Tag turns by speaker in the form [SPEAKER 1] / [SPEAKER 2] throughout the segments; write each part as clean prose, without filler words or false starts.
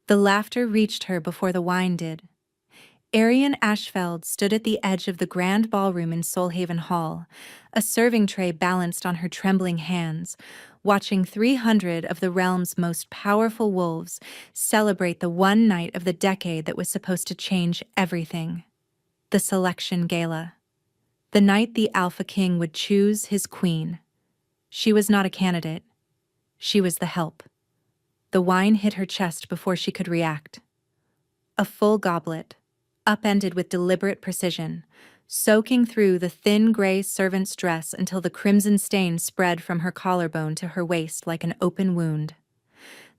[SPEAKER 1] The laughter reached her before the wine did. Arian Ashfeld stood at the edge of the grand ballroom in Solhaven Hall, a serving tray balanced on her trembling hands, watching 300 of the realm's most powerful wolves celebrate the one night of the decade that was supposed to change everything. The Selection Gala. The night the Alpha King would choose his queen. She was not a candidate. She was the help. The wine hit her chest before she could react. A full goblet, upended with deliberate precision, soaking through the thin gray servant's dress until the crimson stain spread from her collarbone to her waist like an open wound.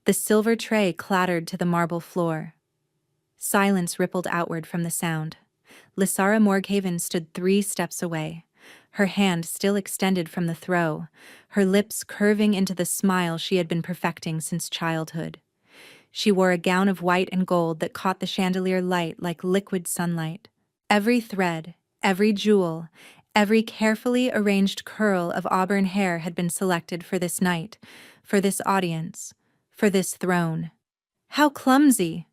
[SPEAKER 1] The silver tray clattered to the marble floor. Silence rippled outward from the sound. Lysara Morghaven stood 3 steps away, her hand still extended from the throw, her lips curving into the smile she had been perfecting since childhood. She wore a gown of white and gold that caught the chandelier light like liquid sunlight. Every thread, every jewel, every carefully arranged curl of auburn hair had been selected for this night, for this audience, for this throne. "How clumsy!"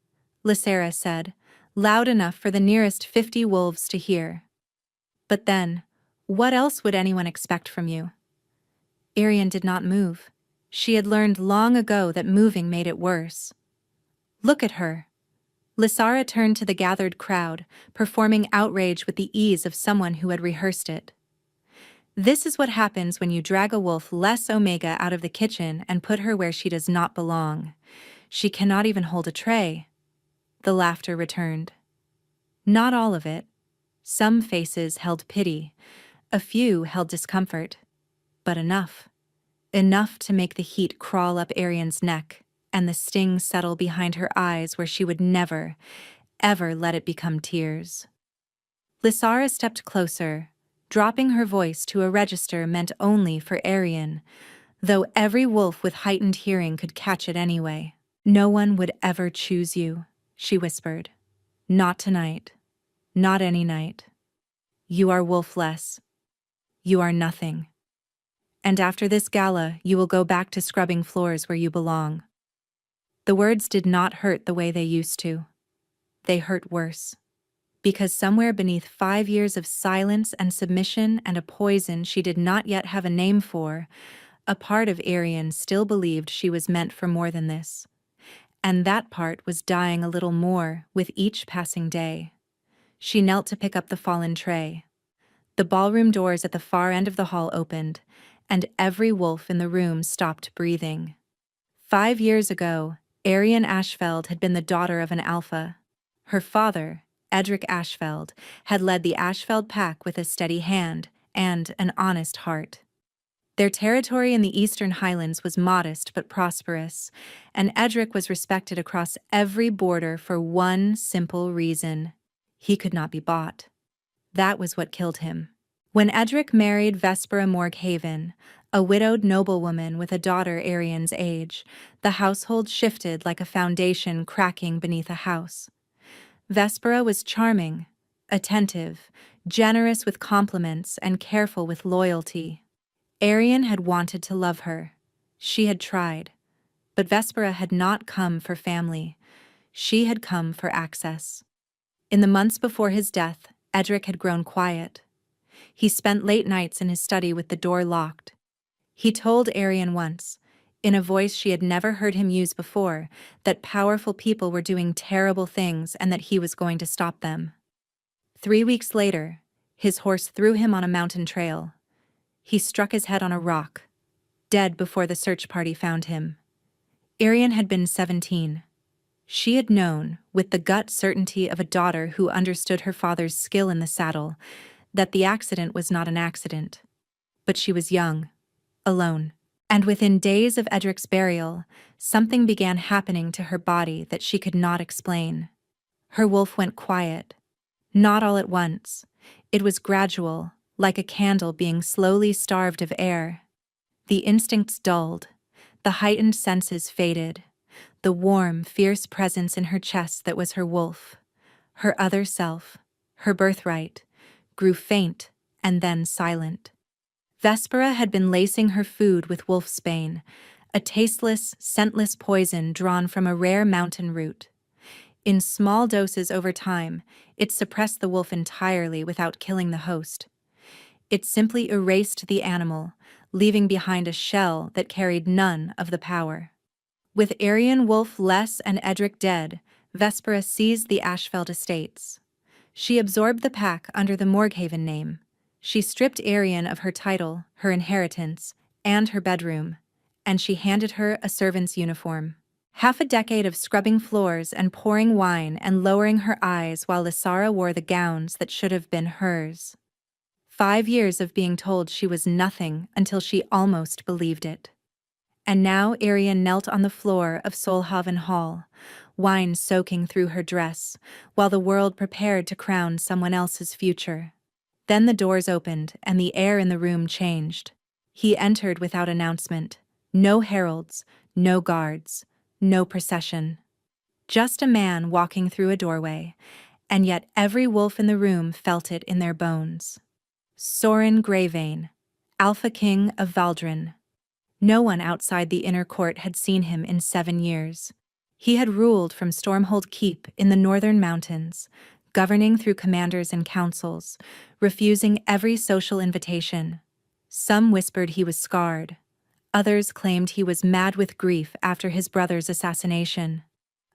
[SPEAKER 1] Lysara said, loud enough for the nearest 50 wolves to hear. "But then, what else would anyone expect from you?" Arian did not move. She had learned long ago that moving made it worse. "Look at her." Lysara turned to the gathered crowd, performing outrage with the ease of someone who had rehearsed it. "This is what happens when you drag a wolf less omega out of the kitchen and put her where she does not belong. She cannot even hold a tray." The laughter returned. Not all of it. Some faces held pity, a few held discomfort. But enough. Enough to make the heat crawl up Arian's neck and the sting settle behind her eyes where she would never, ever let it become tears. Lysara stepped closer, dropping her voice to a register meant only for Arian, though every wolf with heightened hearing could catch it anyway. "No one would ever choose you," she whispered. "Not tonight. Not any night. You are wolfless. You are nothing. And after this gala, you will go back to scrubbing floors where you belong." The words did not hurt the way they used to. They hurt worse. Because somewhere beneath 5 years of silence and submission and a poison she did not yet have a name for, a part of Arian still believed she was meant for more than this. And that part was dying a little more with each passing day. She knelt to pick up the fallen tray. The ballroom doors at the far end of the hall opened, and every wolf in the room stopped breathing. 5 years ago, Arian Ashfeld had been the daughter of an alpha. Her father, Edric Ashfeld, had led the Ashfeld pack with a steady hand and an honest heart. Their territory in the Eastern Highlands was modest but prosperous, and Edric was respected across every border for one simple reason: he could not be bought. That was what killed him. When Edric married Vespera Morghaven, a widowed noblewoman with a daughter Arian's age, the household shifted like a foundation cracking beneath a house. Vespera was charming, attentive, generous with compliments, and careful with loyalty. Arian had wanted to love her. She had tried. But Vespera had not come for family. She had come for access. In the months before his death, Edric had grown quiet. He spent late nights in his study with the door locked. He told Arian once, in a voice she had never heard him use before, that powerful people were doing terrible things and that he was going to stop them. 3 weeks later, his horse threw him on a mountain trail. He struck his head on a rock, dead before the search party found him. Arian had been 17. She had known, with the gut certainty of a daughter who understood her father's skill in the saddle, that the accident was not an accident. But she was young, alone. And within days of Edric's burial, something began happening to her body that she could not explain. Her wolf went quiet. Not all at once. It was gradual, like a candle being slowly starved of air. The instincts dulled. The heightened senses faded. The warm, fierce presence in her chest that was her wolf, her other self, her birthright, grew faint and then silent. Vespera had been lacing her food with wolfsbane, a tasteless, scentless poison drawn from a rare mountain root. In small doses over time, it suppressed the wolf entirely without killing the host. It simply erased the animal, leaving behind a shell that carried none of the power. With Aryan Wolf less and Edric dead, Vespera seized the Ashfeld estates. She absorbed the pack under the Morghaven name. She stripped Aryan of her title, her inheritance, and her bedroom, and she handed her a servant's uniform. Half a decade of scrubbing floors and pouring wine and lowering her eyes while Lysara wore the gowns that should have been hers. 5 years of being told she was nothing until she almost believed it. And now Aryan knelt on the floor of Solhaven Hall, wine soaking through her dress, while the world prepared to crown someone else's future. Then the doors opened and the air in the room changed. He entered without announcement. No heralds, no guards, no procession. Just a man walking through a doorway, and yet every wolf in the room felt it in their bones. Sorin Greyvein, Alpha King of Valdrin. No one outside the inner court had seen him in 7 years. He had ruled from Stormhold Keep in the northern mountains, governing through commanders and councils, refusing every social invitation. Some whispered he was scarred. Others claimed he was mad with grief after his brother's assassination.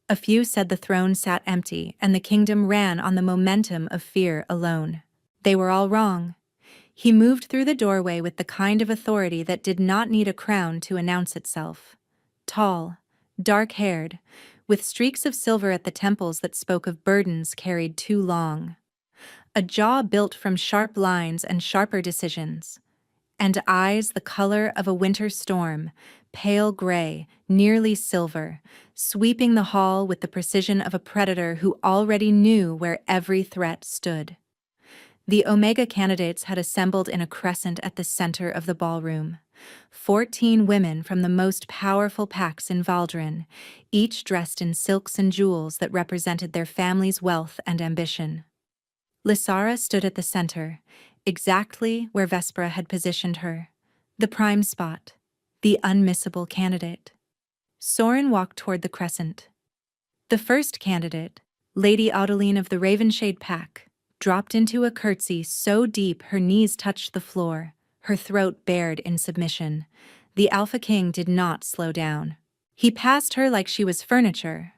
[SPEAKER 1] A few said the throne sat empty and the kingdom ran on the momentum of fear alone. They were all wrong. He moved through the doorway with the kind of authority that did not need a crown to announce itself. Tall, dark-haired, with streaks of silver at the temples that spoke of burdens carried too long. A jaw built from sharp lines and sharper decisions. And eyes the color of a winter storm, pale gray, nearly silver, sweeping the hall with the precision of a predator who already knew where every threat stood. The Omega candidates had assembled in a crescent at the center of the ballroom. 14 women from the most powerful packs in Valdrin, each dressed in silks and jewels that represented their family's wealth and ambition. Lysara stood at the center, exactly where Vespera had positioned her. The prime spot, the unmissable candidate. Sorin walked toward the crescent. The first candidate, Lady Audeline of the Ravenshade Pack, dropped into a curtsy so deep her knees touched the floor, her throat bared in submission. The Alpha King did not slow down. He passed her like she was furniture.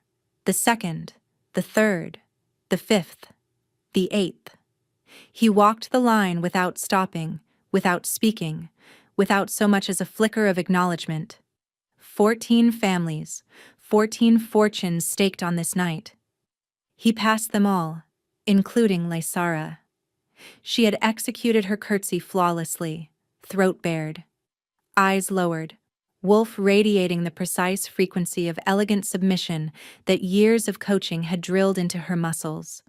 [SPEAKER 1] The second, the third, the fifth, the eighth. He walked the line without stopping, without speaking, without so much as a flicker of acknowledgement. 14 families, 14 fortunes staked on this night. He passed them all, including Lysara. She had executed her curtsy flawlessly, throat bared, eyes lowered, wolf radiating the precise frequency of elegant submission that years of coaching had drilled into her muscles.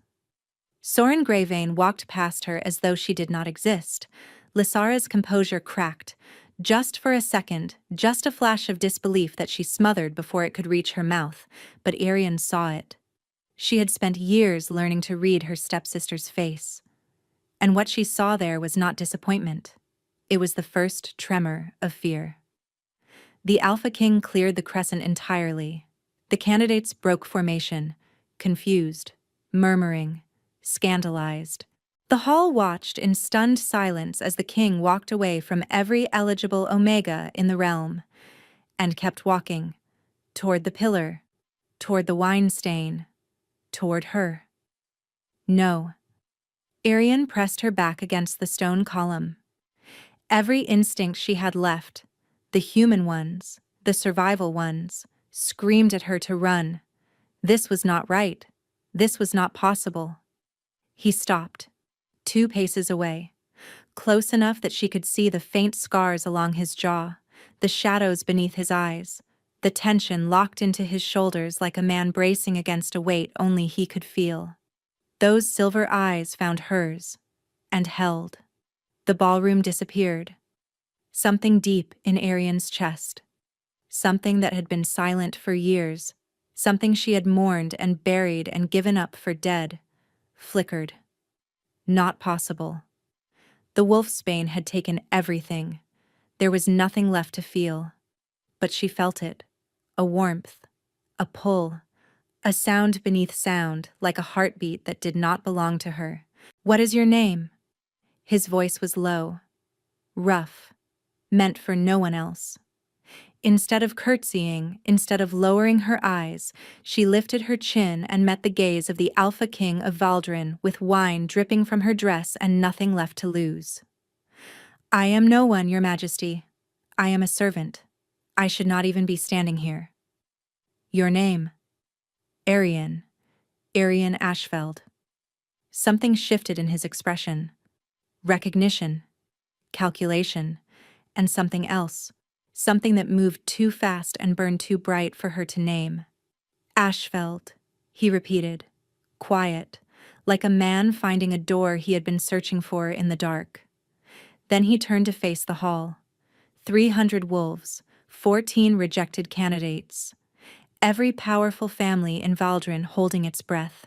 [SPEAKER 1] Sorin Greyvein walked past her as though she did not exist. Lysara's composure cracked, just for a second, just a flash of disbelief that she smothered before it could reach her mouth, but Aryan saw it. She had spent years learning to read her stepsister's face. And what she saw there was not disappointment. It was the first tremor of fear. The Alpha King cleared the crescent entirely. The candidates broke formation, confused, murmuring, scandalized. The hall watched in stunned silence as the king walked away from every eligible Omega in the realm, and kept walking, toward the pillar, toward the wine stain, toward her. No. Aryan pressed her back against the stone column. Every instinct she had left, the human ones, the survival ones, screamed at her to run. This was not right. This was not possible. He stopped, 2 paces away, close enough that she could see the faint scars along his jaw, the shadows beneath his eyes, the tension locked into his shoulders like a man bracing against a weight only he could feel. Those silver eyes found hers, and held. The ballroom disappeared. Something deep in Aryan's chest. Something that had been silent for years. Something she had mourned and buried and given up for dead. Flickered. Not possible. The wolfsbane had taken everything. There was nothing left to feel. but she felt it. A warmth, a pull, a sound beneath sound, like a heartbeat that did not belong to her. "What is your name?" His voice was low, rough, meant for no one else. Instead of curtsying, instead of lowering her eyes, she lifted her chin and met the gaze of the Alpha King of Valdrin, with wine dripping from her dress and nothing left to lose. "I am no one, your majesty. I am a servant. I should not even be standing here." "Your name?" "Arian. Arian Ashfeld." Something shifted in his expression. Recognition, calculation, and something else. Something that moved too fast and burned too bright for her to name. "Ashfeld," he repeated, quiet, like a man finding a door he had been searching for in the dark. Then he turned to face the hall. 300 wolves, 14 rejected candidates. Every powerful family in Valdrin holding its breath.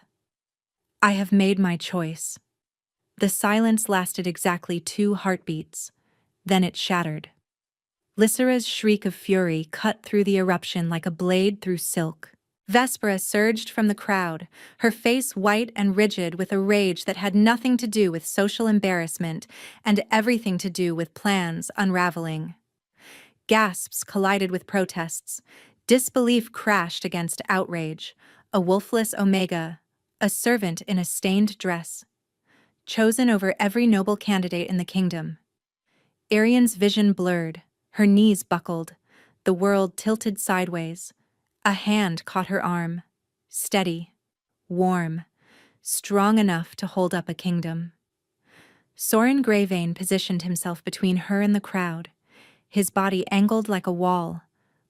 [SPEAKER 1] "I have made my choice." The silence lasted exactly 2 heartbeats. Then it shattered. Lysera's shriek of fury cut through the eruption like a blade through silk. Vespera surged from the crowd, her face white and rigid with a rage that had nothing to do with social embarrassment and everything to do with plans unraveling. Gasps collided with protests. Disbelief crashed against outrage. A wolfless Omega, a servant in a stained dress, chosen over every noble candidate in the kingdom. Arian's vision blurred, her knees buckled, the world tilted sideways. A hand caught her arm, steady, warm, strong enough to hold up a kingdom. Soren Greyvein positioned himself between her and the crowd, his body angled like a wall,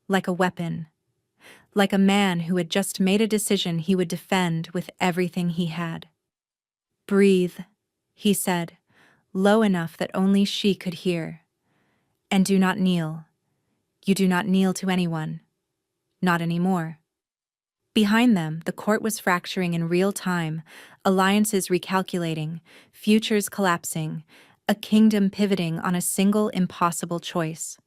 [SPEAKER 1] like a weapon, like a man who had just made a decision he would defend with everything he had. "Breathe," he said, low enough that only she could hear. "And do not kneel. You do not kneel to anyone. Not anymore." Behind them, the court was fracturing in real time, alliances recalculating, futures collapsing, a kingdom pivoting on a single impossible choice.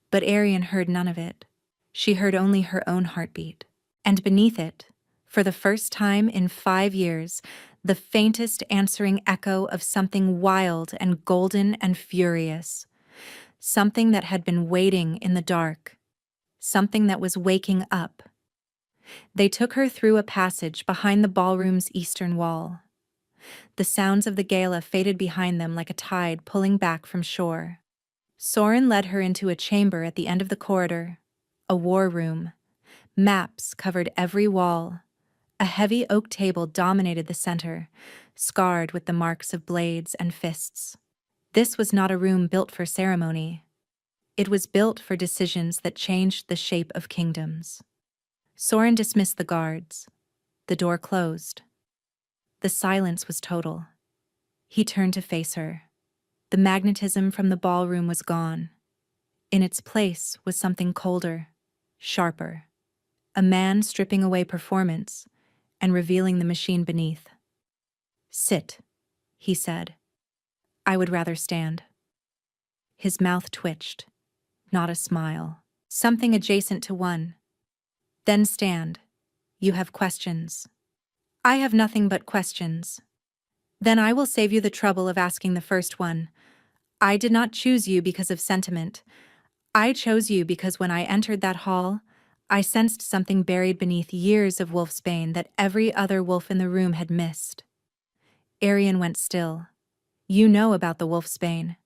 [SPEAKER 1] But Arian heard none of it. She heard only her own heartbeat. And beneath it, for the first time in 5 years, the faintest answering echo of something wild and golden and furious. Something that had been waiting in the dark. Something that was waking up. They took her through a passage behind the ballroom's eastern wall. The sounds of the gala faded behind them like a tide pulling back from shore. Soren led her into a chamber at the end of the corridor, a war room. Maps covered every wall. A heavy oak table dominated the center, scarred with the marks of blades and fists. This was not a room built for ceremony. It was built for decisions that changed the shape of kingdoms. Soren dismissed the guards. The door closed. The silence was total. He turned to face her. The magnetism from the ballroom was gone. In its place was something colder, sharper. A man stripping away performance and revealing the machine beneath. "Sit," he said. "I would rather stand." His mouth twitched, not a smile. "Something adjacent to one. Then stand. You have questions." "I have nothing but questions." "Then I will save you the trouble of asking the first one. I did not choose you because of sentiment. I chose you because when I entered that hall, I sensed something buried beneath years of wolfsbane that every other wolf in the room had missed." Arian went still. "You know about the wolfsbane.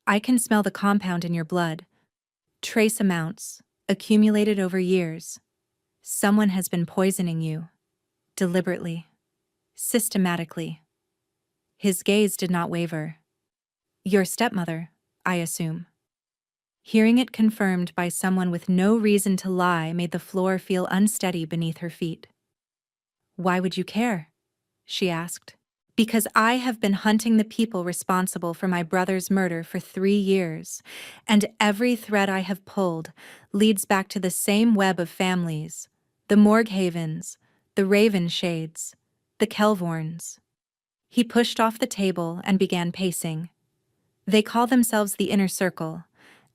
[SPEAKER 1] I can smell the compound in your blood. Trace amounts, accumulated over years. Someone has been poisoning you. Deliberately. Systematically." His gaze did not waver. "Your stepmother, I assume." Hearing it confirmed by someone with no reason to lie made the floor feel unsteady beneath her feet. "Why would you care?" she asked. "Because I have been hunting the people responsible for my brother's murder for 3 years, and every thread I have pulled leads back to the same web of families, the Morghavens, the Ravenshades, the Kelvorns." He pushed off the table and began pacing. "They call themselves the Inner Circle,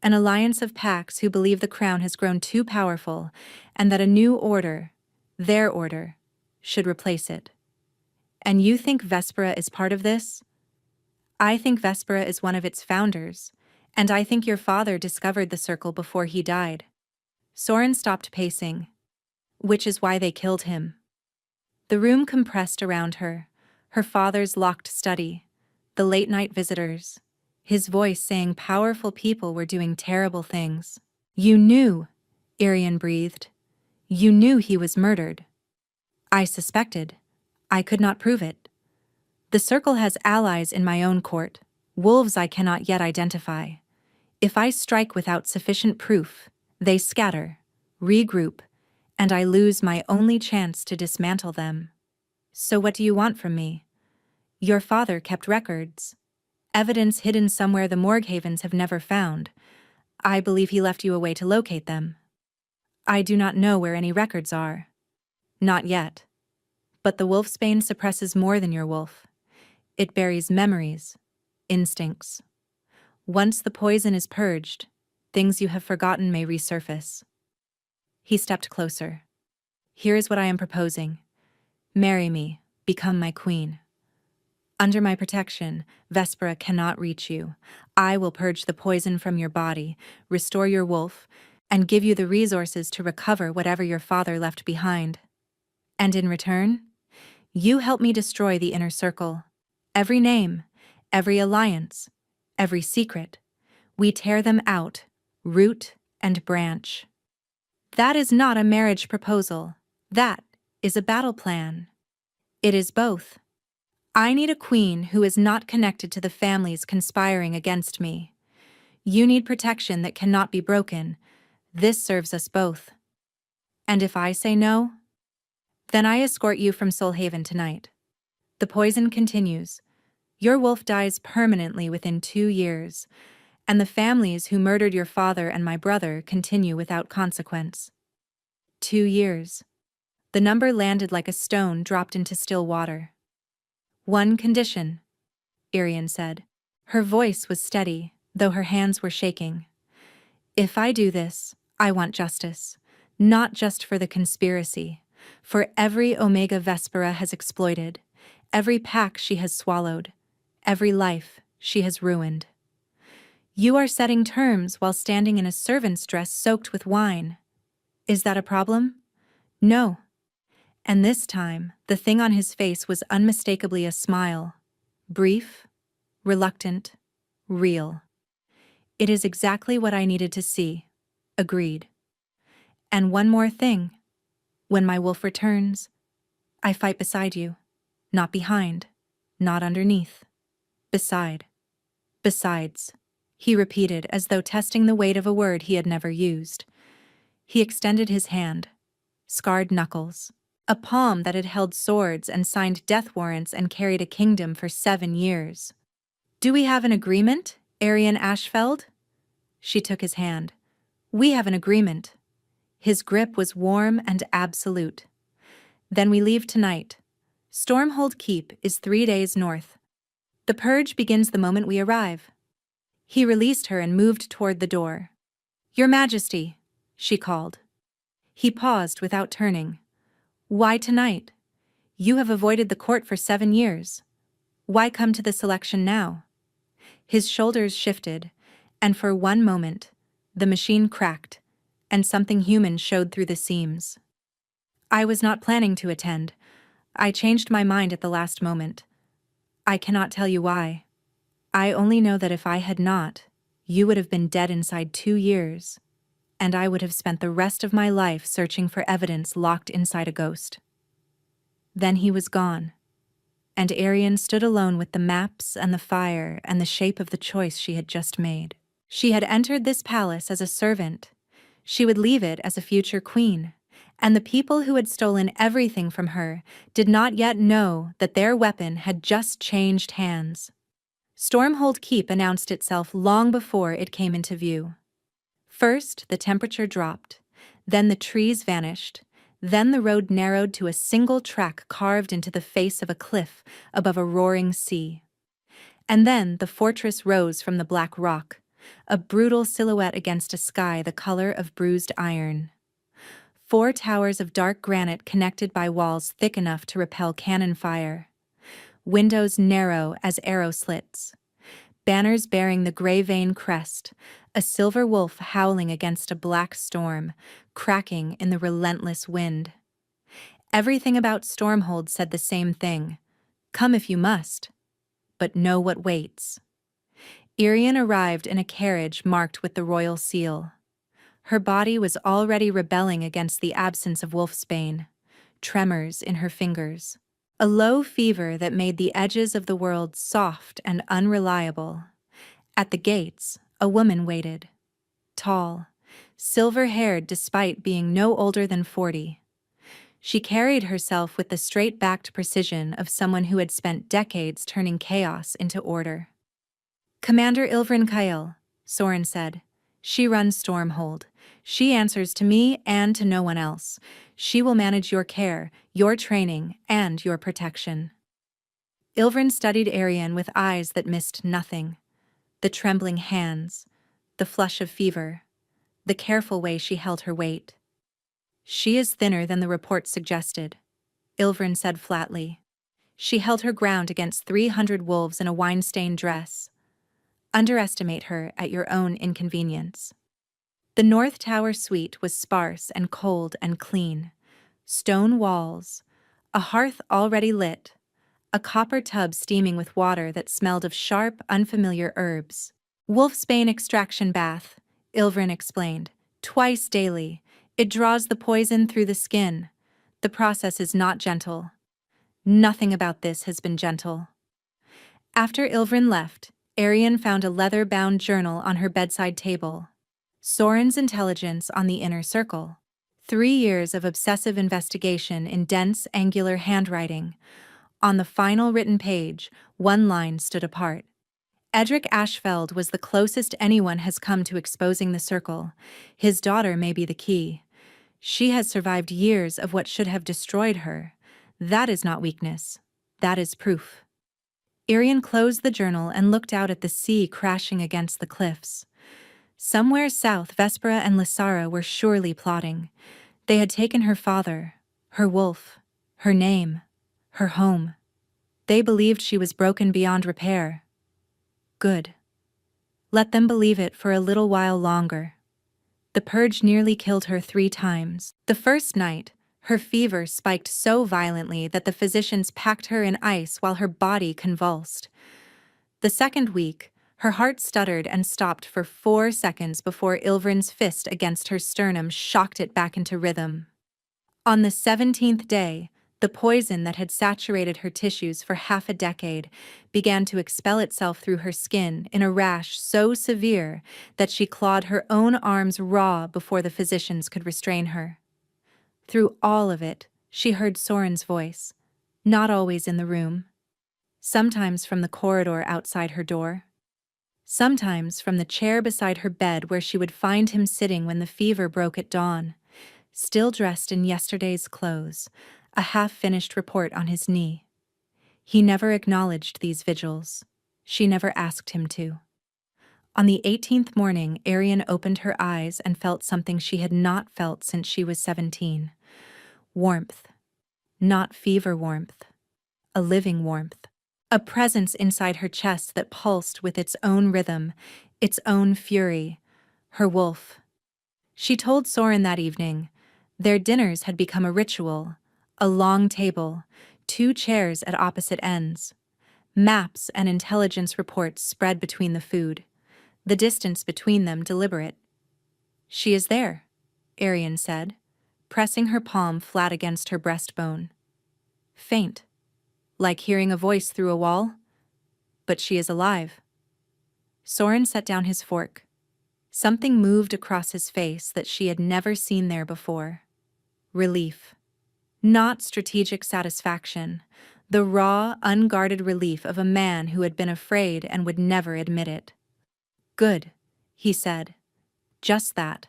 [SPEAKER 1] An alliance of packs who believe the crown has grown too powerful and that a new order, their order, should replace it. And you think Vespera is part of this? I think Vespera is one of its founders, and I think your father discovered the circle before he died. Soren stopped pacing, which is why they killed him. The room compressed around her, her father's locked study, the late-night visitors, his voice saying powerful people were doing terrible things. You knew, Irian breathed. You knew he was murdered. I suspected. I could not prove it. The circle has allies in my own court, wolves I cannot yet identify. If I strike without sufficient proof, they scatter, regroup, and I lose my only chance to dismantle them. So what do you want from me? Your father kept records. Evidence hidden somewhere the Morghavens have never found. I believe he left you a way to locate them. I do not know where any records are. Not yet. But the wolfsbane suppresses more than your wolf. It buries memories, instincts. Once the poison is purged, things you have forgotten may resurface. He stepped closer. Here is what I am proposing. Marry me, become my queen. Under my protection, Vespera cannot reach you. I will purge the poison from your body, restore your wolf, and give you the resources to recover whatever your father left behind. And in return, you help me destroy the inner circle. Every name, every alliance, every secret, we tear them out, root and branch. That is not a marriage proposal. That is a battle plan. It is both. I need a queen who is not connected to the families conspiring against me. You need protection that cannot be broken. This serves us both. And if I say no, then I escort you from Solhaven tonight. The poison continues. Your wolf dies permanently within 2 years, and the families who murdered your father and my brother continue without consequence. 2 years. The number landed like a stone dropped into still water. One condition, Irian said. Her voice was steady, though her hands were shaking. If I do this, I want justice, not just for the conspiracy, for every Omega Vespera has exploited, every pack she has swallowed, every life she has ruined. You are setting terms while standing in a servant's dress soaked with wine. Is that a problem? No. And this time, the thing on his face was unmistakably a smile. Brief, reluctant, real. It is exactly what I needed to see. Agreed. And one more thing. When my wolf returns, I fight beside you. Not behind. Not underneath. Beside. Besides. He repeated as though testing the weight of a word he had never used. He extended his hand. Scarred knuckles. A palm that had held swords and signed death warrants and carried a kingdom for 7 years. Do we have an agreement, Arian Ashfeld? She took his hand. We have an agreement. His grip was warm and absolute. Then we leave tonight. Stormhold Keep is 3 days north. The purge begins the moment we arrive. He released her and moved toward the door. Your Majesty, she called. He paused without turning. Why tonight? You have avoided the court for 7 years. Why come to the selection now? His shoulders shifted, and for one moment, the machine cracked, and something human showed through the seams. I was not planning to attend. I changed my mind at the last moment. I cannot tell you why. I only know that if I had not, you would have been dead inside 2 years, and I would have spent the rest of my life searching for evidence locked inside a ghost. Then he was gone, and Arian stood alone with the maps and the fire and the shape of the choice she had just made. She had entered this palace as a servant. She would leave it as a future queen, and the people who had stolen everything from her did not yet know that their weapon had just changed hands. Stormhold Keep announced itself long before it came into view. First, the temperature dropped, then the trees vanished, then the road narrowed to a single track carved into the face of a cliff above a roaring sea. And then the fortress rose from the black rock, a brutal silhouette against a sky the color of bruised iron. 4 towers of dark granite connected by walls thick enough to repel cannon fire. Windows narrow as arrow slits. Banners bearing the gray vein crest, a silver wolf howling against a black storm, cracking in the relentless wind. Everything about Stormhold said the same thing. Come if you must, but know what waits. Irian arrived in a carriage marked with the royal seal. Her body was already rebelling against the absence of wolfsbane, tremors in her fingers. A low fever that made the edges of the world soft and unreliable. At the gates, a woman waited. Tall, silver-haired despite being no older than 40. She carried herself with the straight-backed precision of someone who had spent decades turning chaos into order. Commander Ilvrin Kael, Soren said. She runs Stormhold. She answers to me and to no one else. She will manage your care, your training, and your protection. Ilvrin studied Arian with eyes that missed nothing. The trembling hands, the flush of fever, the careful way she held her weight. She is thinner than the report suggested, Ilvrin said flatly. She held her ground against 300 wolves in a wine-stained dress. Underestimate her at your own inconvenience. The North Tower suite was sparse and cold and clean. Stone walls, a hearth already lit, a copper tub steaming with water that smelled of sharp, unfamiliar herbs. Wolfsbane extraction bath, Ilvrin explained. Twice daily. It draws the poison through the skin. The process is not gentle. Nothing about this has been gentle. After Ilvrin left, Arian found a leather-bound journal on her bedside table. Soren's intelligence on the inner circle. 3 years of obsessive investigation in dense, angular handwriting. On the final written page, 1 line stood apart. Edric Ashfeld was the closest anyone has come to exposing the circle. His daughter may be the key. She has survived years of what should have destroyed her. That is not weakness. That is proof. Irian closed the journal and looked out at the sea crashing against the cliffs. Somewhere south, Vespera and Lysara were surely plotting. They had taken her father, her wolf, her name, her home. They believed she was broken beyond repair. Good. Let them believe it for a little while longer. The purge nearly killed her 3 times. The first night, her fever spiked so violently that the physicians packed her in ice while her body convulsed. The second week, her heart stuttered and stopped for 4 seconds before Ilvrin's fist against her sternum shocked it back into rhythm. On the 17th day, the poison that had saturated her tissues for half a decade began to expel itself through her skin in a rash so severe that she clawed her own arms raw before the physicians could restrain her. Through all of it, she heard Soren's voice, not always in the room. Sometimes from the corridor outside her door. Sometimes from the chair beside her bed where she would find him sitting when the fever broke at dawn, still dressed in yesterday's clothes, a half-finished report on his knee. He never acknowledged these vigils. She never asked him to. On the 18th morning, Arian opened her eyes and felt something she had not felt since she was 17. Warmth. Not fever warmth. A living warmth. A presence inside her chest that pulsed with its own rhythm, its own fury. Her wolf. She told Soren that evening. Their dinners had become a ritual. A long table, 2 chairs at opposite ends. Maps and intelligence reports spread between the food. The distance between them deliberate. She is there, Arian said, pressing her palm flat against her breastbone. Faint. Like hearing a voice through a wall. But she is alive. Soren set down his fork. Something moved across his face that she had never seen there before. Relief. Not strategic satisfaction, the raw, unguarded relief of a man who had been afraid and would never admit it. Good, he said. Just that.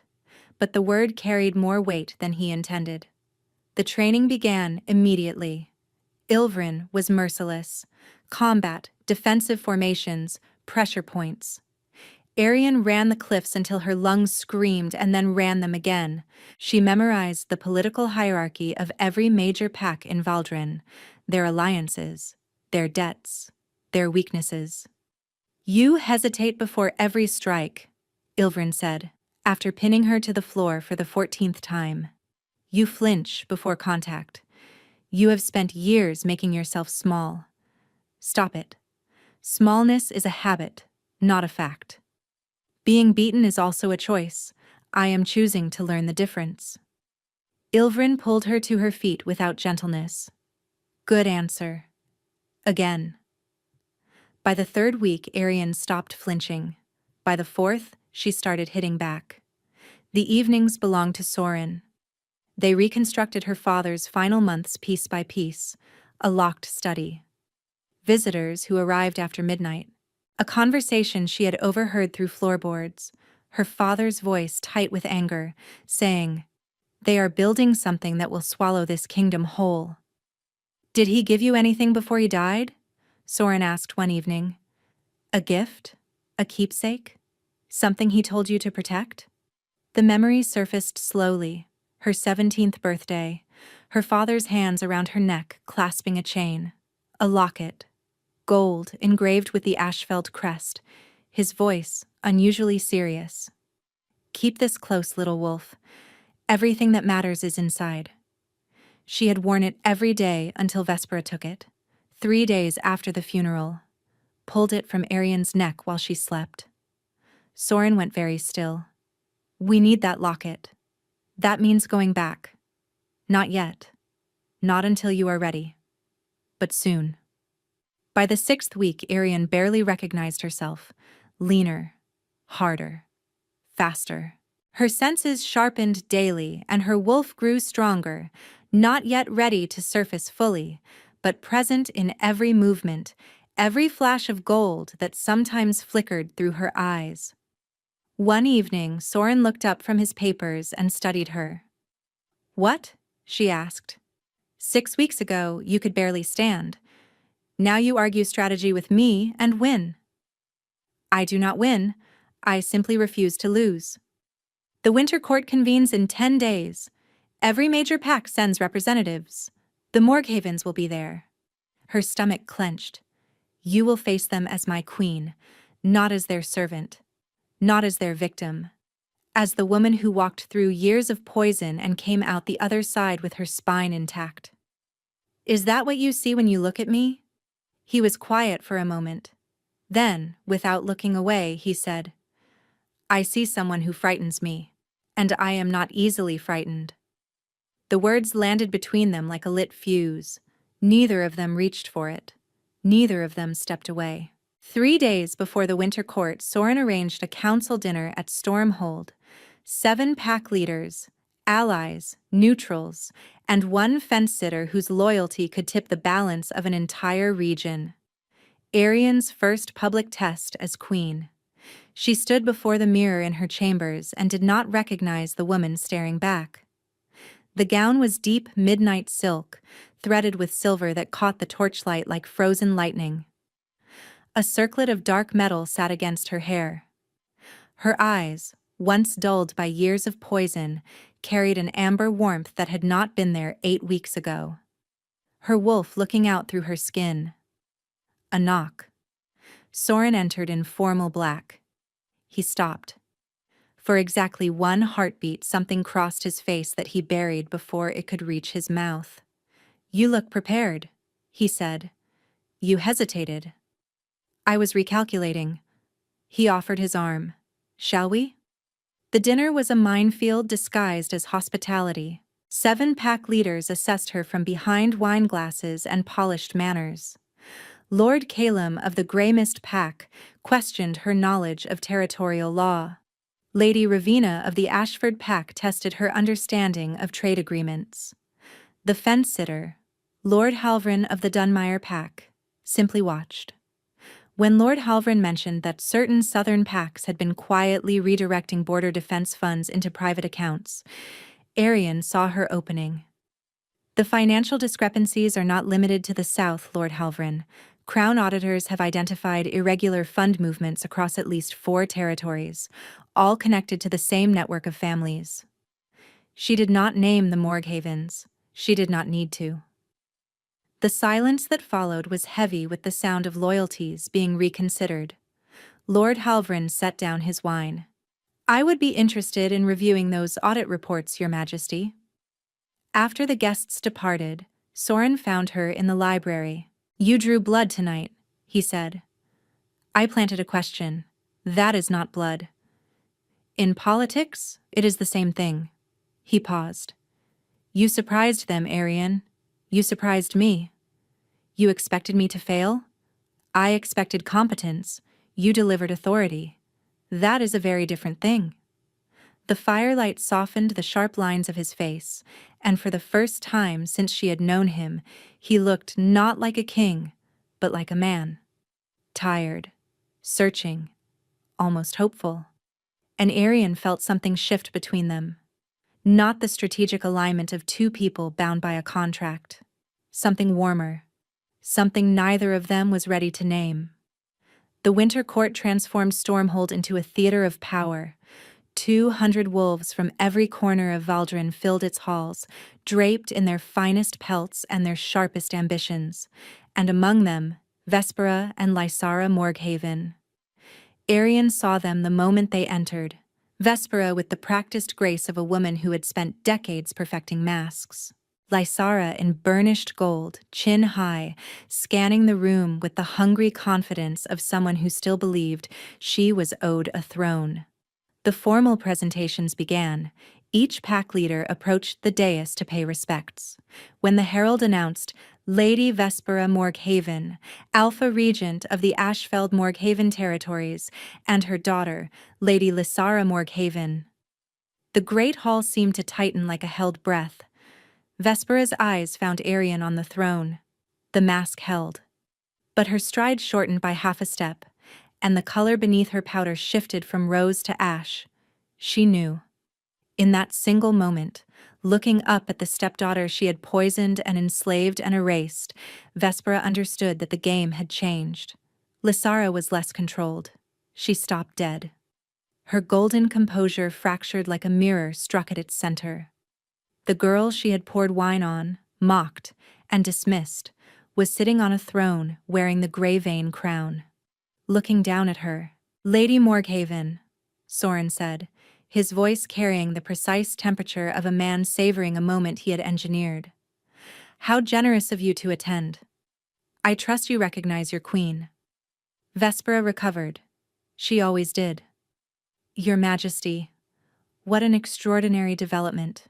[SPEAKER 1] But the word carried more weight than he intended. The training began immediately. Ilvrin was merciless. Combat, defensive formations, pressure points. Arian ran the cliffs until her lungs screamed and then ran them again. She memorized the political hierarchy of every major pack in Valdrin, their alliances, their debts, their weaknesses. "You hesitate before every strike," Ilvrin said, after pinning her to the floor for the 14th time. "You flinch before contact. You have spent years making yourself small. Stop it. Smallness is a habit, not a fact. Being beaten is also a choice. I am choosing to learn the difference." Ilvrin pulled her to her feet without gentleness. "Good answer. Again." By the third week, Arian stopped flinching. By the fourth, she started hitting back. The evenings belonged to Soren. They reconstructed her father's final months piece by piece, a locked study. Visitors who arrived after midnight. A conversation she had overheard through floorboards, her father's voice tight with anger, saying, "They are building something that will swallow this kingdom whole." "Did he give you anything before he died?" Soren asked one evening. "A gift? A keepsake? Something he told you to protect?" The memory surfaced slowly, her 17th birthday, her father's hands around her neck clasping a chain, a locket, gold engraved with the Ashfeld crest, his voice unusually serious. "Keep this close, little wolf. Everything that matters is inside." She had worn it every day until Vespera took it, 3 days after the funeral, pulled it from Arian's neck while she slept. Soren went very still. "We need that locket. That means going back. Not yet. Not until you are ready. But soon." By the 6th week, Arian barely recognized herself. Leaner, harder, faster. Her senses sharpened daily, and her wolf grew stronger, not yet ready to surface fully, but present in every movement, every flash of gold that sometimes flickered through her eyes. One evening, Soren looked up from his papers and studied her. "What?" she asked. "6 weeks ago, you could barely stand. Now you argue strategy with me and win." "I do not win. I simply refuse to lose. The Winter Court convenes in 10 days. Every major pack sends representatives. The Morghavens will be there." Her stomach clenched. "You will face them as my queen, not as their servant, not as their victim, as the woman who walked through years of poison and came out the other side with her spine intact." "Is that what you see when you look at me?" He was quiet for a moment. Then, without looking away, he said, "I see someone who frightens me, and I am not easily frightened." The words landed between them like a lit fuse. Neither of them reached for it. Neither of them stepped away. 3 days before the Winter Court, Soren arranged a council dinner at Stormhold. 7 pack leaders, allies, neutrals, and 1 fence-sitter whose loyalty could tip the balance of an entire region. Arian's first public test as queen. She stood before the mirror in her chambers and did not recognize the woman staring back. The gown was deep midnight silk, threaded with silver that caught the torchlight like frozen lightning. A circlet of dark metal sat against her hair. Her eyes, once dulled by years of poison, carried an amber warmth that had not been there 8 weeks ago. Her wolf looking out through her skin. A knock. Soren entered in formal black. He stopped. For exactly 1 heartbeat, something crossed his face that he buried before it could reach his mouth. "You look prepared," he said. "You hesitated." "I was recalculating." He offered his arm. "Shall we?" The dinner was a minefield disguised as hospitality. 7 pack leaders assessed her from behind wine glasses and polished manners. Lord Calum of the Grey Mist Pack questioned her knowledge of territorial law. Lady Ravina of the Ashford Pack tested her understanding of trade agreements. The fence-sitter, Lord Halvrin of the Dunmire Pack, simply watched. When Lord Halvrin mentioned that certain southern packs had been quietly redirecting border defense funds into private accounts, Arian saw her opening. "The financial discrepancies are not limited to the south, Lord Halvrin," Crown auditors have identified irregular fund movements across at least 4 territories, all connected to the same network of families. She did not name the morgue havens. She did not need to. The silence that followed was heavy with the sound of loyalties being reconsidered. Lord Halvran set down his wine. I would be interested in reviewing those audit reports, Your Majesty. After the guests departed, Soren found her in the library. You drew blood tonight, he said. I planted a question. That is not blood. In politics, it is the same thing. He paused. You surprised them, Arian. You surprised me. You expected me to fail? I expected competence. You delivered authority. That is a very different thing. The firelight softened the sharp lines of his face, and for the first time since she had known him, he looked not like a king, but like a man. Tired, searching, almost hopeful. And Arian felt something shift between them. Not the strategic alignment of two people bound by a contract. Something warmer. Something neither of them was ready to name. The Winter Court transformed Stormhold into a theater of power. 200 wolves from every corner of Valdrin filled its halls, draped in their finest pelts and their sharpest ambitions, and among them, Vespera and Lysara Morghaven. Arian saw them the moment they entered, Vespera with the practiced grace of a woman who had spent decades perfecting masks. Lysara in burnished gold, chin high, scanning the room with the hungry confidence of someone who still believed she was owed a throne. The formal presentations began. Each pack leader approached the dais to pay respects. When the herald announced, Lady Vespera Morghaven, Alpha Regent of the Ashfeld Morghaven territories, and her daughter, Lady Lysara Morghaven. The great hall seemed to tighten like a held breath. Vespera's eyes found Arian on the throne. The mask held. But her stride shortened by half a step, and the color beneath her powder shifted from rose to ash. She knew. In that single moment, looking up at the stepdaughter she had poisoned and enslaved and erased, Vespera understood that the game had changed. Lysara was less controlled. She stopped dead. Her golden composure fractured like a mirror struck at its center. The girl she had poured wine on, mocked, and dismissed, was sitting on a throne wearing the gray vein crown. Looking down at her, Lady Morghaven, Soren said, his voice carrying the precise temperature of a man savoring a moment he had engineered. How generous of you to attend. I trust you recognize your queen. Vespera recovered. She always did. Your Majesty, what an extraordinary development.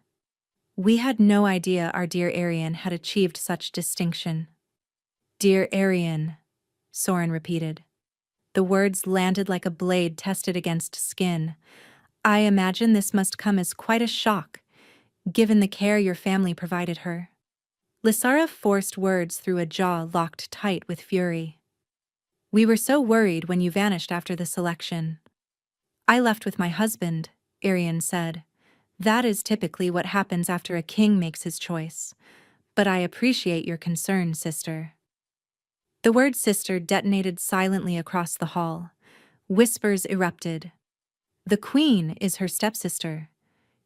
[SPEAKER 1] We had no idea our dear Arian had achieved such distinction. Dear Arian, Soren repeated. The words landed like a blade tested against skin. I imagine this must come as quite a shock, given the care your family provided her. Lysara forced words through a jaw locked tight with fury. We were so worried when you vanished after the selection. I left with my husband, Arian said. That is typically what happens after a king makes his choice. But I appreciate your concern, sister. The word sister detonated silently across the hall. Whispers erupted. The queen is her stepsister.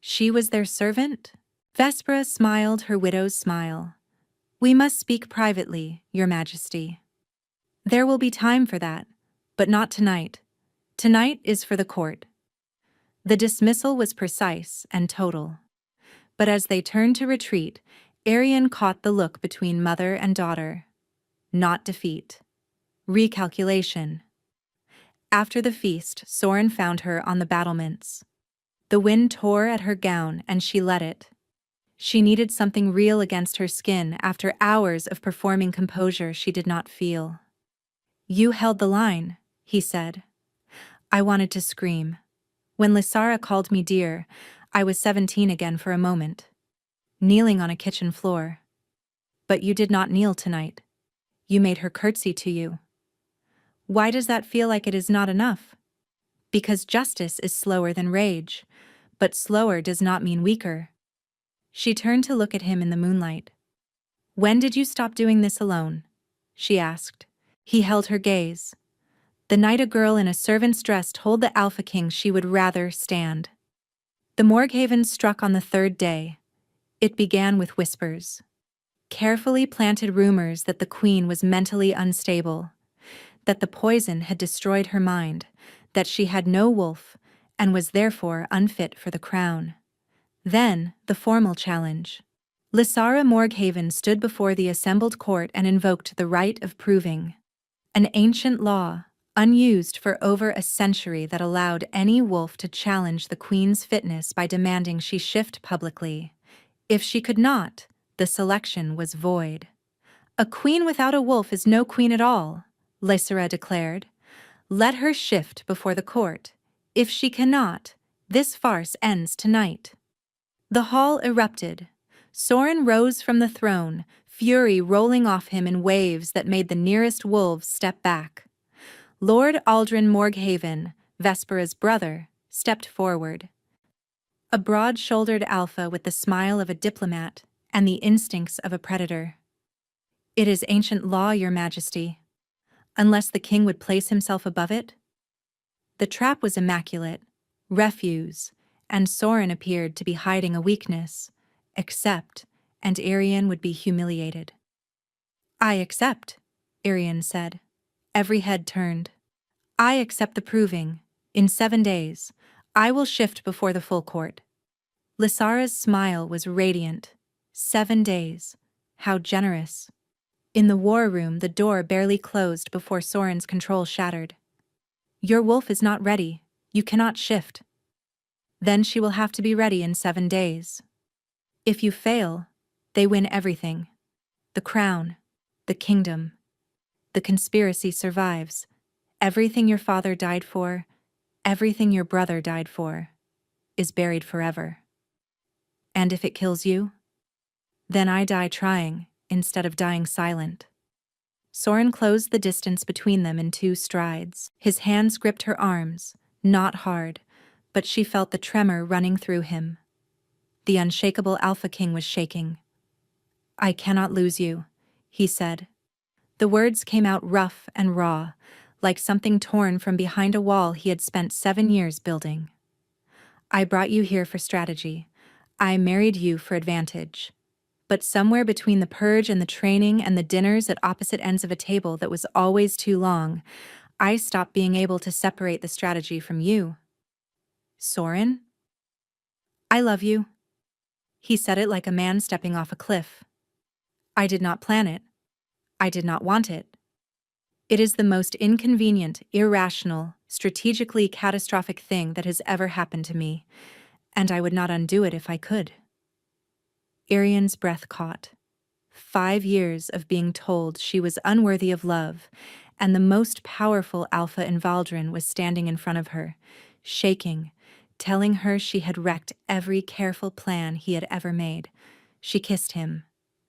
[SPEAKER 1] She was their servant? Vespera smiled her widow's smile. We must speak privately, Your Majesty. There will be time for that, but not tonight. Tonight is for the court. The dismissal was precise and total. But as they turned to retreat, Arian caught the look between mother and daughter. Not defeat. Recalculation. After the feast, Soren found her on the battlements. The wind tore at her gown and she let it. She needed something real against her skin after hours of performing composure she did not feel. You held the line, he said. I wanted to scream. When Lysara called me dear, I was 17 again for a moment. Kneeling on a kitchen floor. But you did not kneel tonight. You made her curtsy to you. Why does that feel like it is not enough? Because justice is slower than rage, but slower does not mean weaker. She turned to look at him in the moonlight. When did you stop doing this alone? She asked. He held her gaze. The night a girl in a servant's dress told the Alpha King she would rather stand. The Morghaven struck on the third day. It began with whispers. Carefully planted rumors that the queen was mentally unstable, that the poison had destroyed her mind, that she had no wolf, and was therefore unfit for the crown. Then, the formal challenge. Lysara Morghaven stood before the assembled court and invoked the right of proving. An ancient law, unused for over a century, that allowed any wolf to challenge the queen's fitness by demanding she shift publicly. If she could not, the selection was void. A queen without a wolf is no queen at all, Lysara declared. Let her shift before the court. If she cannot, this farce ends tonight. The hall erupted. Soren rose from the throne, fury rolling off him in waves that made the nearest wolves step back. Lord Aldrin Morghaven, Vespera's brother, stepped forward. A broad-shouldered alpha with the smile of a diplomat and the instincts of a predator. It is ancient law, Your Majesty. Unless the king would place himself above it? The trap was immaculate, refuse, and Soren appeared to be hiding a weakness. Accept, and Arian would be humiliated. I accept, Arian said. Every head turned. I accept the proving. In 7 days, I will shift before the full court. Lysara's smile was radiant. 7 days. How generous. In the war room, the door barely closed before Soren's control shattered. Your wolf is not ready. You cannot shift. Then she will have to be ready in 7 days. If you fail, they win everything. The crown, the kingdom. The conspiracy survives. Everything your father died for, everything your brother died for, is buried forever. And if it kills you, then I die trying instead of dying silent. Soren closed the distance between them in 2 strides. His hands gripped her arms, not hard, but she felt the tremor running through him. The unshakable Alpha King was shaking. I cannot lose you, he said. The words came out rough and raw, like something torn from behind a wall he had spent 7 years building. I brought you here for strategy. I married you for advantage. But somewhere between the purge and the training and the dinners at opposite ends of a table that was always too long, I stopped being able to separate the strategy from you. Soren? I love you. He said it like a man stepping off a cliff. I did not plan it. I did not want it. It is the most inconvenient, irrational, strategically catastrophic thing that has ever happened to me, and I would not undo it if I could. Arian's breath caught. 5 years of being told she was unworthy of love, and the most powerful alpha in Valdrin was standing in front of her, shaking, telling her she had wrecked every careful plan he had ever made. She kissed him.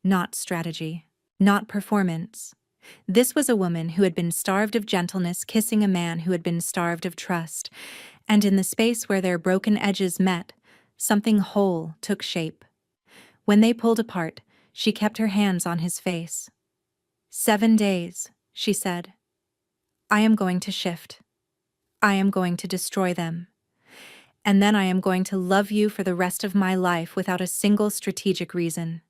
[SPEAKER 1] Not strategy. Not performance. This was a woman who had been starved of gentleness kissing a man who had been starved of trust, and in the space where their broken edges met, something whole took shape. When they pulled apart, she kept her hands on his face. 7 days, she said. I am going to shift. I am going to destroy them. And then I am going to love you for the rest of my life without a single strategic reason.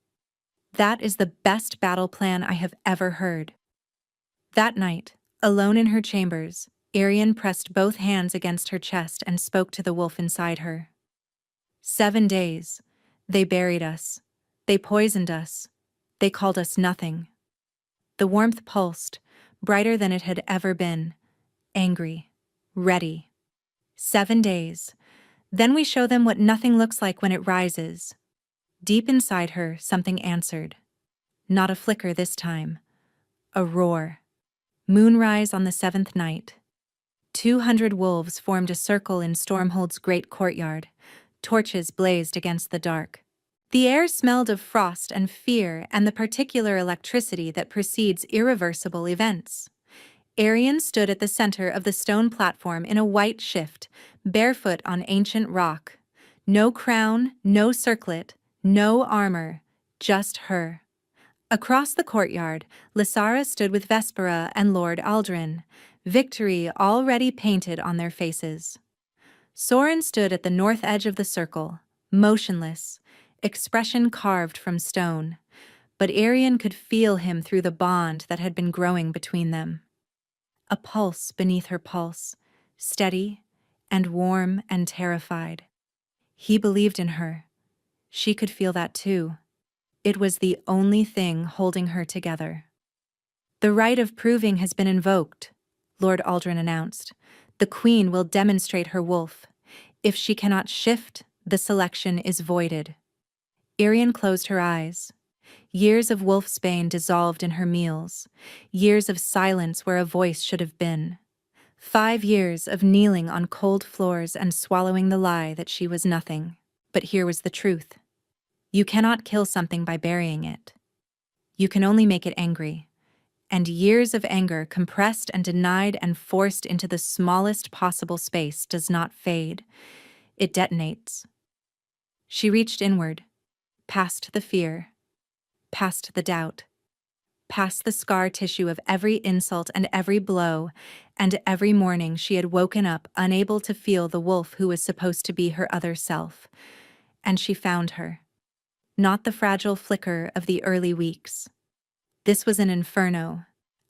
[SPEAKER 1] That is the best battle plan I have ever heard. That night, alone in her chambers, Arian pressed both hands against her chest and spoke to the wolf inside her. 7 days. They buried us. They poisoned us. They called us nothing. The warmth pulsed, brighter than it had ever been. Angry. Ready. 7 days. Then we show them what nothing looks like when it rises. Deep inside her, something answered. Not a flicker this time. A roar. Moonrise on the 7th night. 200 wolves formed a circle in Stormhold's great courtyard. Torches blazed against the dark. The air smelled of frost and fear and the particular electricity that precedes irreversible events. Arian stood at the center of the stone platform in a white shift, barefoot on ancient rock. No crown, no circlet, no armor, just her. Across the courtyard, Lysara stood with Vespera and Lord Aldrin, victory already painted on their faces. Soren stood at the north edge of the circle, motionless, expression carved from stone, but Arian could feel him through the bond that had been growing between them. A pulse beneath her pulse, steady and warm and terrified. He believed in her. She could feel that too. It was the only thing holding her together. "The right of proving has been invoked," Lord Aldrin announced. "The Queen will demonstrate her wolf. If she cannot shift, the selection is voided." Arian closed her eyes. Years of wolfsbane dissolved in her meals. Years of silence where a voice should have been. 5 years of kneeling on cold floors and swallowing the lie that she was nothing. But here was the truth. You cannot kill something by burying it. You can only make it angry. And years of anger compressed and denied and forced into the smallest possible space does not fade. It detonates. She reached inward, past the fear, past the doubt, past the scar tissue of every insult and every blow, and every morning she had woken up unable to feel the wolf who was supposed to be her other self. And she found her. Not the fragile flicker of the early weeks. This was an inferno,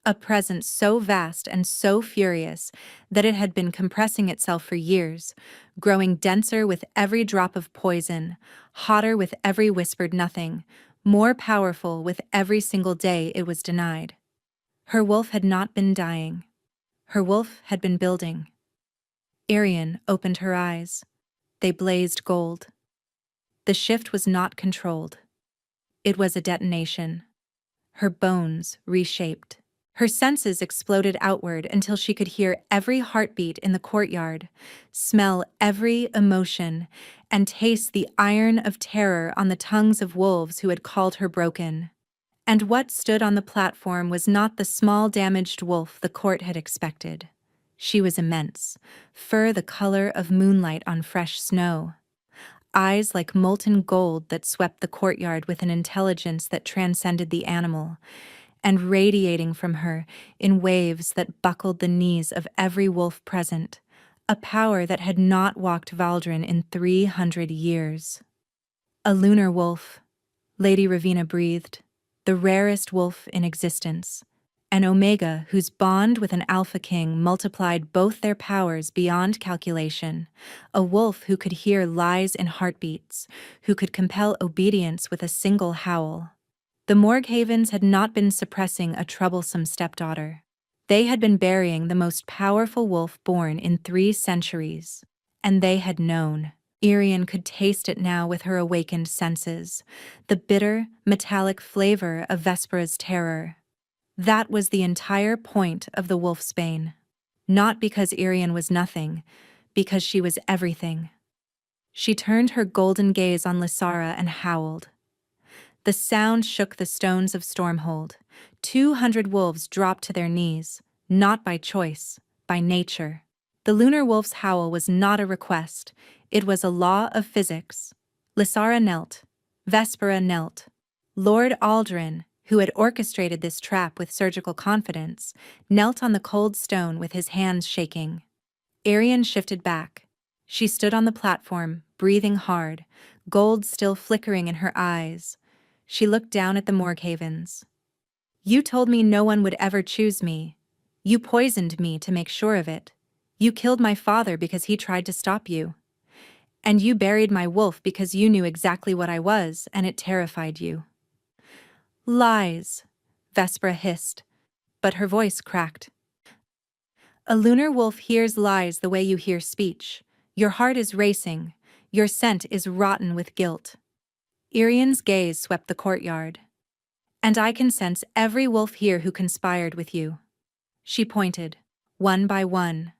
[SPEAKER 1] a presence so vast and so furious that it had been compressing itself for years, growing denser with every drop of poison, hotter with every whispered nothing, more powerful with every single day it was denied. Her wolf had not been dying. Her wolf had been building. Arian opened her eyes. They blazed gold. The shift was not controlled. It was a detonation. Her bones reshaped. Her senses exploded outward until she could hear every heartbeat in the courtyard, smell every emotion, and taste the iron of terror on the tongues of wolves who had called her broken. And what stood on the platform was not the small damaged wolf the court had expected. She was immense, fur the color of moonlight on fresh snow. Eyes like molten gold that swept the courtyard with an intelligence that transcended the animal, and radiating from her in waves that buckled the knees of every wolf present, a power that had not walked Valdrin in 300 years. "A lunar wolf," Lady Ravina breathed, "the rarest wolf in existence. An Omega whose bond with an Alpha King multiplied both their powers beyond calculation, a wolf who could hear lies in heartbeats, who could compel obedience with a single howl." The Morghavens had not been suppressing a troublesome stepdaughter. They had been burying the most powerful wolf born in 3 centuries. And they had known. Arian could taste it now with her awakened senses, the bitter, metallic flavor of Vespera's terror. That was the entire point of the wolfsbane. Not because Arian was nothing, because she was everything. She turned her golden gaze on Lysara and howled. The sound shook the stones of Stormhold. 200 wolves dropped to their knees, not by choice, by nature. The lunar wolf's howl was not a request, it was a law of physics. Lysara knelt. Vespera knelt. Lord Aldrin, who had orchestrated this trap with surgical confidence, knelt on the cold stone with his hands shaking. Arian shifted back. She stood on the platform, breathing hard, gold still flickering in her eyes. She looked down at the Morghavens. "You told me no one would ever choose me. You poisoned me to make sure of it. You killed my father because he tried to stop you. And you buried my wolf because you knew exactly what I was, and it terrified you." "Lies," Vespera hissed, but her voice cracked. "A lunar wolf hears lies the way you hear speech. Your heart is racing. Your scent is rotten with guilt." Arian's gaze swept the courtyard. "And I can sense every wolf here who conspired with you." She pointed, one by one.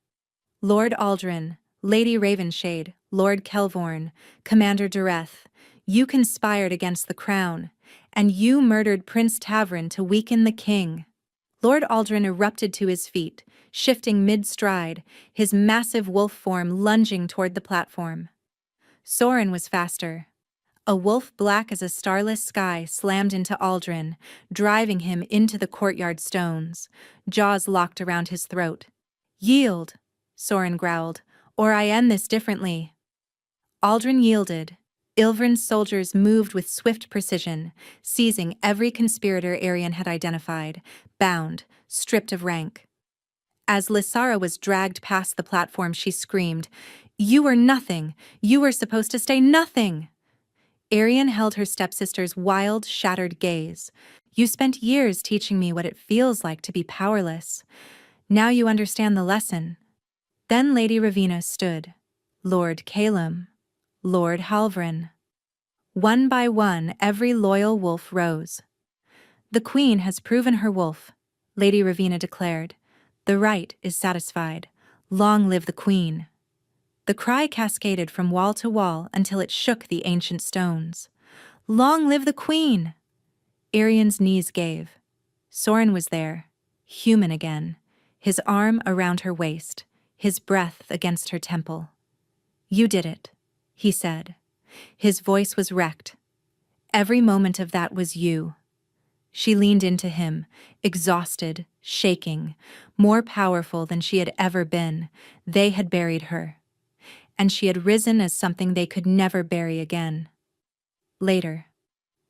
[SPEAKER 1] "Lord Aldrin, Lady Ravenshade, Lord Kelvorn, Commander Dureth, you conspired against the crown, and you murdered Prince Tavrin to weaken the king." Lord Aldrin erupted to his feet, shifting mid-stride, his massive wolf form lunging toward the platform. Soren was faster. A wolf black as a starless sky slammed into Aldrin, driving him into the courtyard stones, jaws locked around his throat. "Yield," Soren growled, "or I end this differently." Aldrin yielded. Ilvrin's soldiers moved with swift precision, seizing every conspirator Arian had identified, bound, stripped of rank. As Lysara was dragged past the platform, she screamed, "You were nothing! You were supposed to stay nothing!" Arian held her stepsister's wild, shattered gaze. "You spent years teaching me what it feels like to be powerless. Now you understand the lesson." Then Lady Ravina stood. Lord Calum. Lord Halvrin. One by one, every loyal wolf rose. "The Queen has proven her wolf," Lady Ravina declared. "The right is satisfied. Long live the Queen." The cry cascaded from wall to wall until it shook the ancient stones. "Long live the Queen!" Arian's knees gave. Soren was there, human again, his arm around her waist, his breath against her temple. "You did it," he said. His voice was wrecked. "Every moment of that was you." She leaned into him, exhausted, shaking, more powerful than she had ever been. They had buried her. And she had risen as something they could never bury again. Later.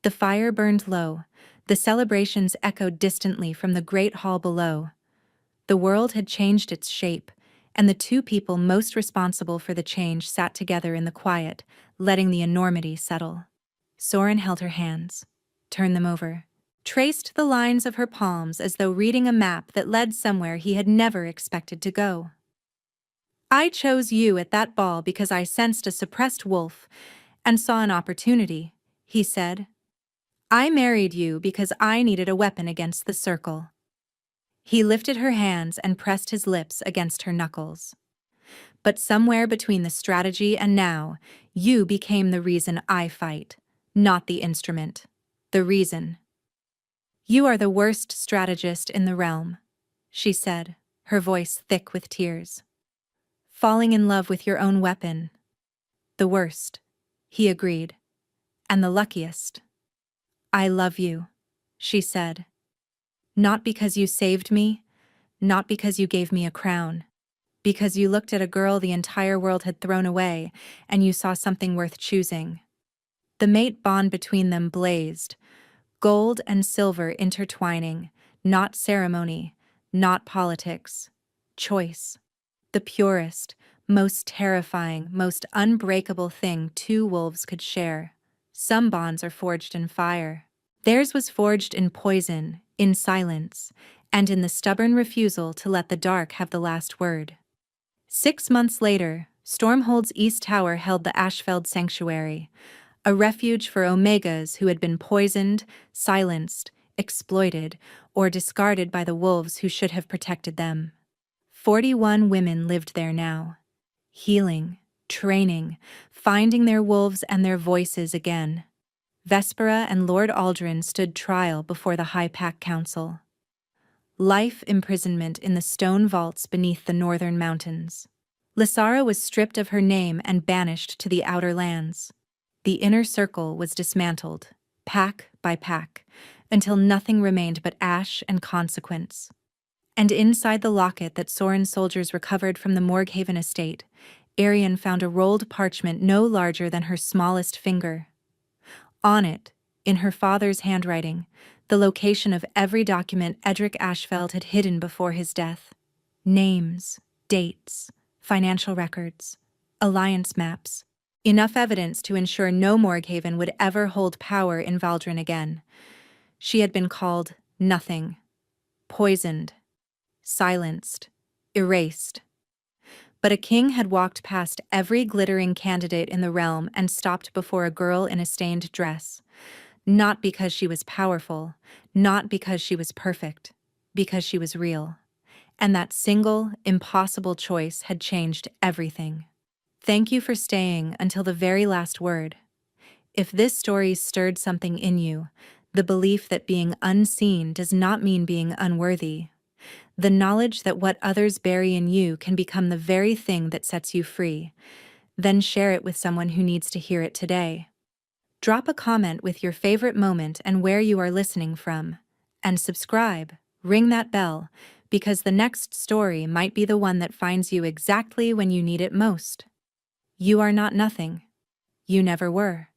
[SPEAKER 1] The fire burned low. The celebrations echoed distantly from the great hall below. The world had changed its shape, and the two people most responsible for the change sat together in the quiet, letting the enormity settle. Soren held her hands, turned them over, traced the lines of her palms as though reading a map that led somewhere he had never expected to go. "I chose you at that ball because I sensed a suppressed wolf and saw an opportunity," he said. "I married you because I needed a weapon against the circle." He lifted her hands and pressed his lips against her knuckles. "But somewhere between the strategy and now, you became the reason I fight, not the instrument. The reason." "You are the worst strategist in the realm," she said, her voice thick with tears. "Falling in love with your own weapon." "The worst," he agreed. "And the luckiest." "I love you," she said. "Not because you saved me, not because you gave me a crown, because you looked at a girl the entire world had thrown away and you saw something worth choosing." The mate bond between them blazed, gold and silver intertwining, not ceremony, not politics. Choice. The purest, most terrifying, most unbreakable thing two wolves could share. Some bonds are forged in fire. Theirs was forged in poison, in silence, and in the stubborn refusal to let the dark have the last word. 6 months later, Stormhold's East Tower held the Ashfeld Sanctuary, a refuge for Omegas who had been poisoned, silenced, exploited, or discarded by the wolves who should have protected them. 41 women lived there now, healing, training, finding their wolves and their voices again. Vespera and Lord Aldrin stood trial before the High Pack Council. Life imprisonment in the stone vaults beneath the northern mountains. Lysara was stripped of her name and banished to the outer lands. The inner circle was dismantled, pack by pack, until nothing remained but ash and consequence. And inside the locket that Soren's soldiers recovered from the Morghaven estate, Arian found a rolled parchment no larger than her smallest finger. On it, in her father's handwriting, the location of every document Edric Ashfeld had hidden before his death. Names, dates, financial records, alliance maps. Enough evidence to ensure no Morghaven would ever hold power in Valdrin again. She had been called nothing, poisoned, silenced, erased. But a king had walked past every glittering candidate in the realm and stopped before a girl in a stained dress. Not because she was powerful, not because she was perfect, because she was real. And that single, impossible choice had changed everything. Thank you for staying until the very last word. If this story stirred something in you, the belief that being unseen does not mean being unworthy, the knowledge that what others bury in you can become the very thing that sets you free, then share it with someone who needs to hear it today. Drop a comment with your favorite moment and where you are listening from. And subscribe, ring that bell, because the next story might be the one that finds you exactly when you need it most. You are not nothing. You never were.